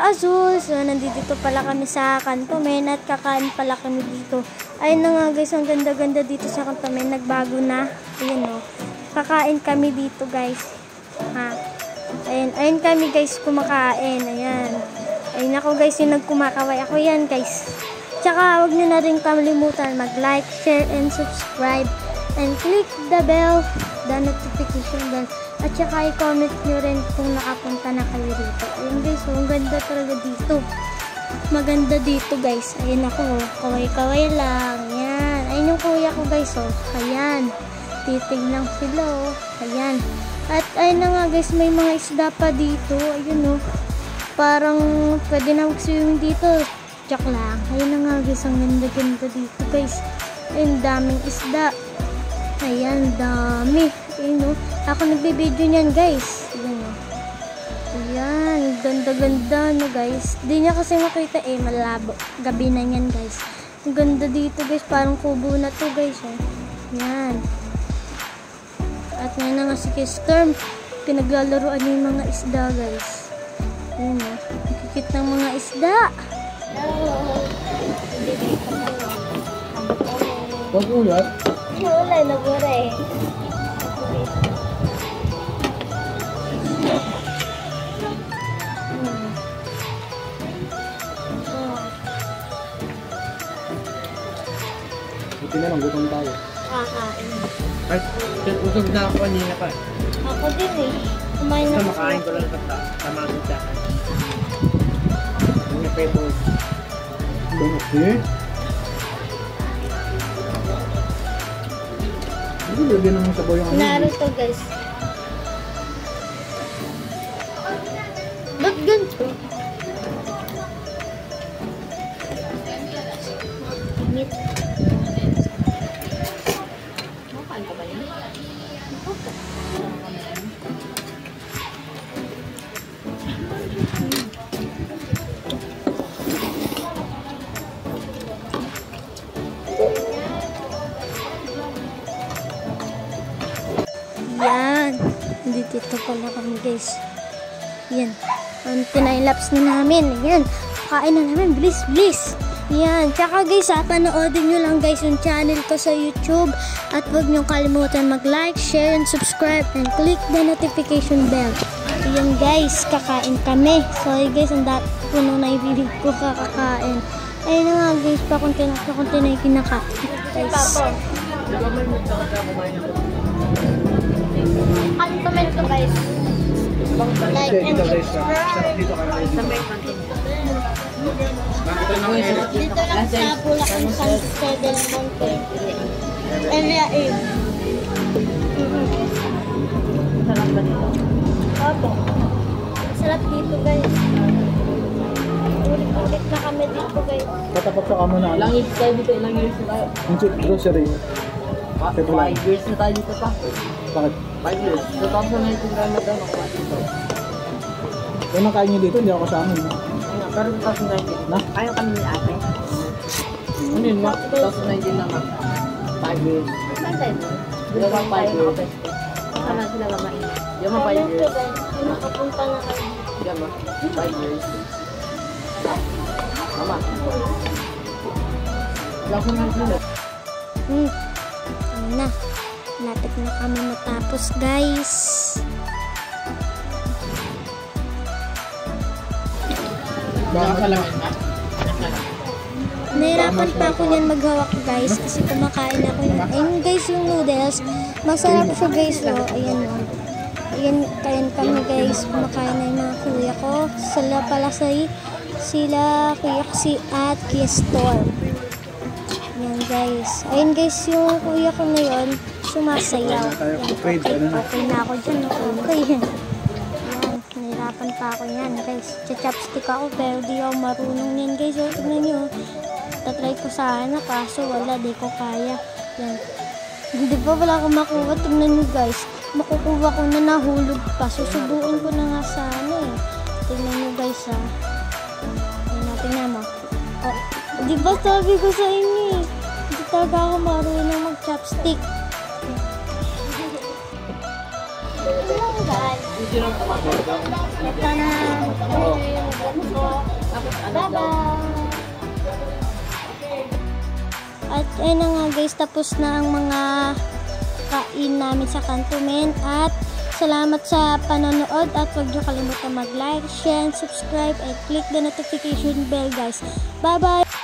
Azul. So, nandito pala kami sa Cantomen at kakain pala kami dito. Ayun na nga guys, ang ganda-ganda dito sa Cantomen. Nagbago na. Ayun o. Kakain kami dito guys. Ha? Ayun kami guys kumakain. Ayan. Ayun ako guys yung nagkumakaway. Ako yan guys. Tsaka huwag nyo na rin kalimutan mag-like, share, and subscribe. And click the bell, the notification bell. At saka i-comment nyo rin kung nakapunta na kayo dito. Ayun guys, ang ganda talaga dito. Maganda dito guys. Ayun ako, kaway-kaway lang. Ayan. Ayun yung kuya ko guys, oh. Ayan. Titig lang sila, oh. Ayan. At ayun na nga guys, may mga isda pa dito. Ayun, oh. Parang pwede na mag-swimming dito. Joke lang. Ayun na nga guys, ang ganda-ganda dito guys. Ayun, daming isda. Ayan, dami. Ayun, oh. Ako nagbe-video niyan guys. Ayan, oh. Ayan, ganda-ganda na guys. Di niya kasi makita malabo. Gabi na yan guys. Ang ganda dito guys, parang kubo na to guys, oh. Ayan. At ngayon na nga si Storm, pinaglalaroan niya yung mga isda guys. Ayan, oh. Nakikit ng mga isda. Pag-ulat? Wala, nagura eh. Buti na lang, gutom tayo. Kakain. Ay, usog na ako kanina pa. Ako din eh. Kumain na Basta makain ko lang tamasin sa akin. Ang pepper. Okay. Hindi lagyan naman sabaw yung ano. Naruto guys. Ba't ganito? Init. Makain ka ba yan? Yan. Dito pala kami guys. Yan. Ang tinailaps na namin. Yan. Kain na namin. Bilis, bilis. Yan. Tsaka guys, panoodin nyo lang guys yung channel ko sa YouTube. At huwag nyo kalimutan mag-like, share, and subscribe. And click the notification bell. Yan guys, kakain kami. Sorry guys, ang puno na ibibig ko kakakain. Ayun na nga guys, pakunti na yung kinakain. Guys. Ano comment to guys? Like and subscribe. Dito lang sa Bulacan San del Monte. Area A. Sarap ba dito? Opo. Sarap dito guys. Ulit-ulit na kami dito guys. Katapat sa kamo na. Ilang years tayo dito? Ilang years na tayo? Yung cheap grocery. 5 years na tayo dito pa. Bakit? 5 years. 2019 Ramadan ako dito. Kung nakain nyo dito, hindi ako kasama. Pero 2019 Na? ayaw kami ni ate. Ano yun ma? 2019 naman. 5 years. Saan tayo? Dito pa 5 years. Saan sila mamain? Diyan mo 5 years. Nakapunta na kayo. Diyan mo 5 years. Mama. Wala ko nang sila. Ayun na. Lapit na kami matapos guys. Baka kalamin na. Nahirapan pa ako niyan maghawak guys kasi kumakain ako yan. Ayun guys yung noodles. Masarap siya guys. Oh. Ayan o. Ayan, kain kami guys. Kumakain na yung mga kuya ko. Sila pala sila kuya si at Kuya Storm. Ayan guys. Ayun guys yung kuya ko ngayon sumasayaw. Ayan, okay na ako dyan. Okay. Ayan. Nahirapan pa ako yan guys. Chopstick ako pero di ako marunong yan guys. O, tignan nyo. Tatry ko sana kaso wala. Di ko kaya. Yan. Hindi pa wala akong makuha. Tignan nyo guys. Makukuha ko na nahulog pa. Susubuin ko na nga sana eh. Tignan nyo guys ha. Ayun, tignan mo. Oh, di ba sabi ko sa inyo eh. Hindi talaga ako marunong mag-chopstick. Lang guys. sinong tumagal? Sana. Oo. Bye-bye. At ayun na nga guys, tapos na ang mga kain namin sa Kanto Men. At salamat sa panonood at huwag niyo kalimutan mag-like, share, and subscribe, and click the notification bell guys. Bye-bye!